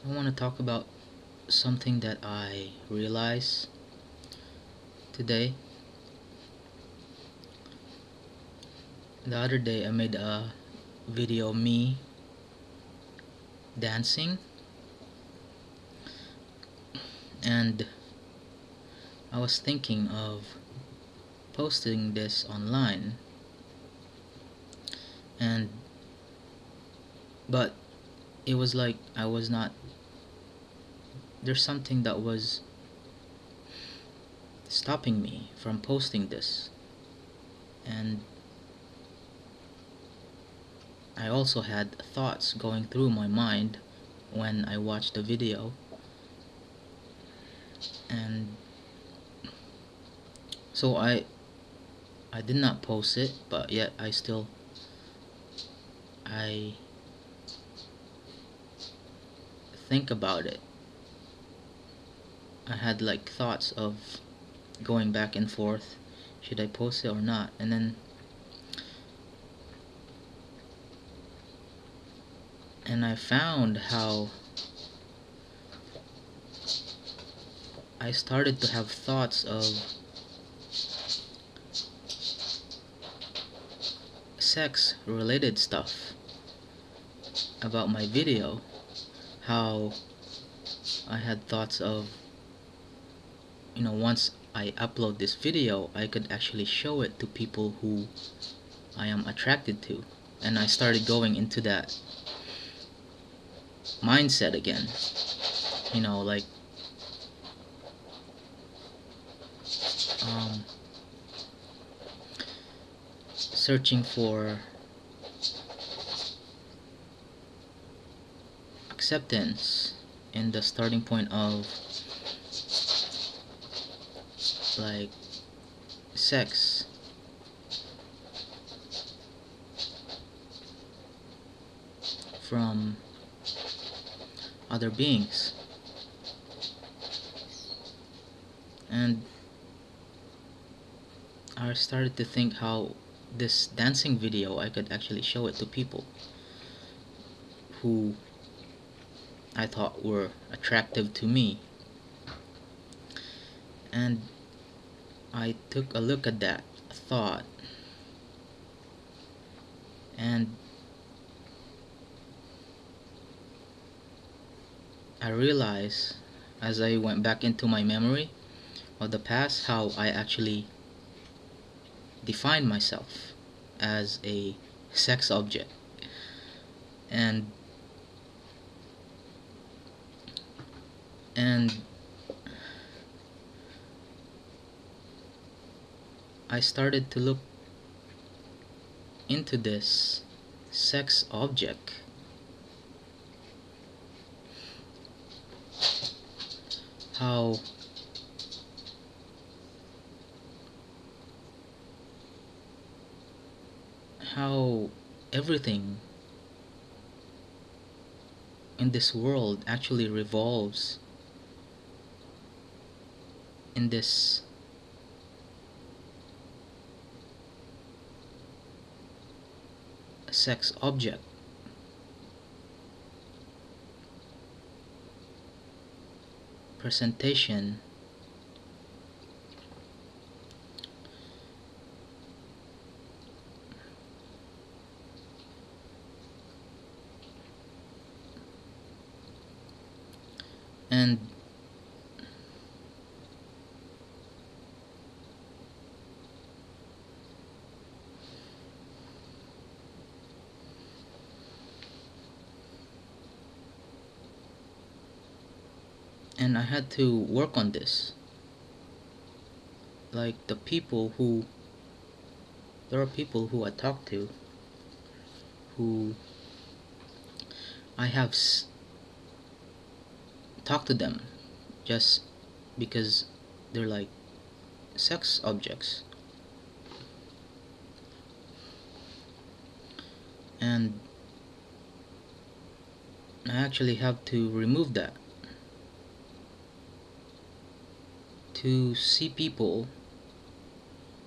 I want to talk about something that I realized today. The other day, I made a video of me dancing, and I was thinking of posting this online, and but it was like I was not. There's something that was stopping me from posting this, and I also had thoughts going through my mind when I watched the video, and so I did not post it, but yet I think about it. I had like thoughts of going back and forth, should I post it or not? And I found how I started to have thoughts of sex related stuff about my video. How I had thoughts of, once I upload this video, I could actually show it to people who I am attracted to. And I started going into that mindset again. Like um, searching for acceptance in the starting point of like sex. From other beings. And I started to think how this dancing video, I could actually show it to people who I thought were attractive to me. And I took a look at that thought, and I realized, as I went back into my memory of the past, how I actually defined myself as a sex object. And and I started to look into this sex object, how how everything in this world actually revolves in this sex object. Presentation and I had to work on this. Like there are people who I talk to who I have talked to them just because they're like sex objects, and I actually have to remove that to see people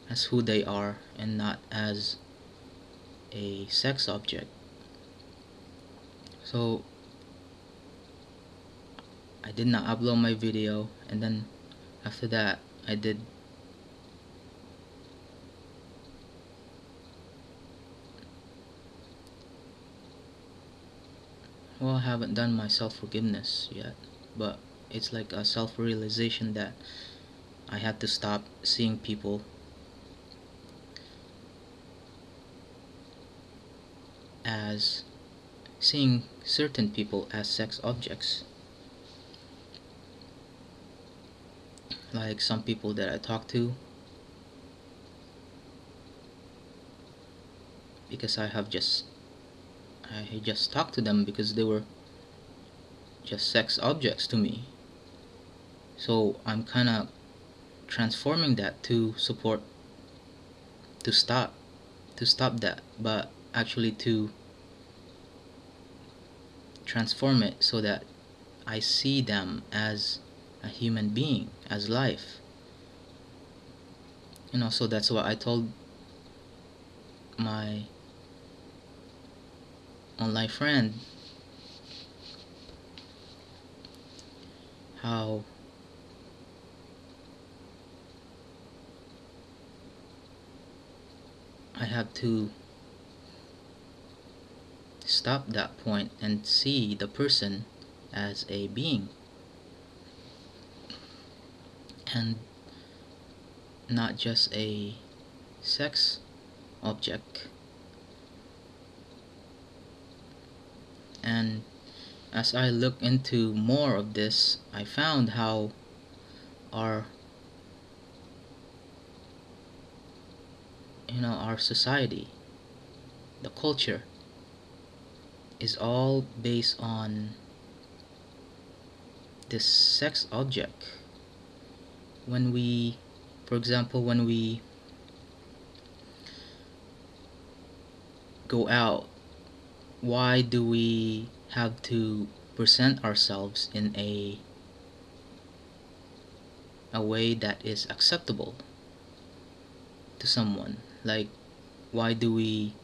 as who they are and not as a sex object. So I did not upload my video, and then after that I did well, I haven't done my self-forgiveness yet, but it's like a self-realization that I had to stop seeing people as seeing certain people as sex objects. Like some people that I talk to, because I just talked to them because they were just sex objects to me. So I'm kind of transforming that to support, to stop that, but actually to transform it so that I see them as a human being, as life. So that's what I told my online friend, how I have to stop that point and see the person as a being and not just a sex object. And as I look into more of this, I found how our our society, the culture, is all based on this sex object. When we, for example, when we go out, why do we have to present ourselves in a way that is acceptable to someone? Like, why do we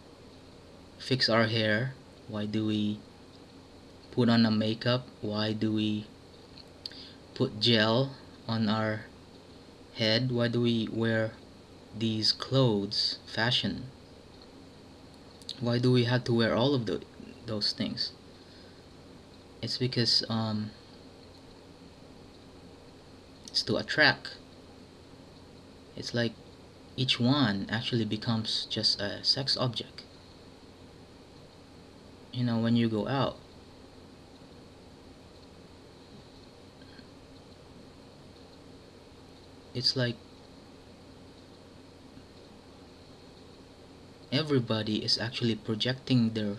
fix our hair? Why do we put on a makeup? Why do we put gel on our head? Why do we wear these clothes, fashion? Why do we have to wear all of those things? It's because it's to attract. It's like each one actually becomes just a sex object. When you go out, it's like everybody is actually projecting their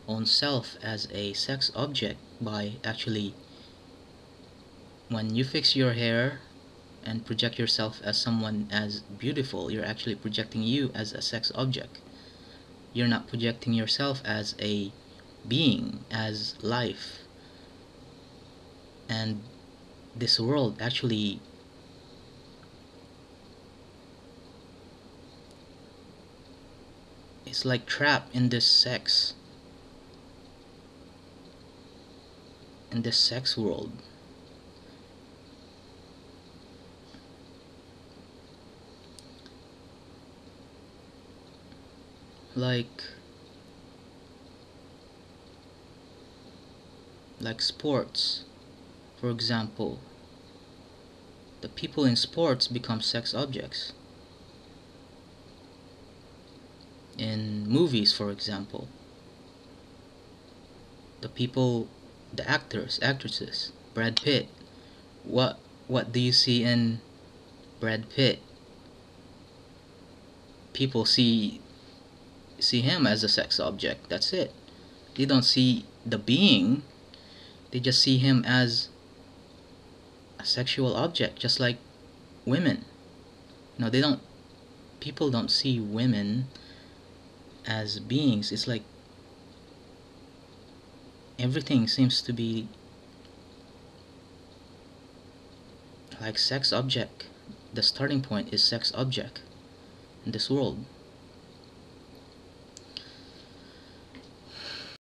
own self as a sex object by actually, when you fix your hair and project yourself as someone as beautiful, you're actually projecting you as a sex object. You're not projecting yourself as a being, as life. And this world actually is like trapped in this sex world. Like sports, for example. The people in sports become sex objects. In movies, for example, the actors, actresses, Brad Pitt. What do you see in Brad Pitt? People see him as a sex object. That's it. They don't see the being. They just see him as a sexual object, just like women. They don't. People don't see women as beings. It's like everything seems to be like sex object. The starting point is sex object in this world.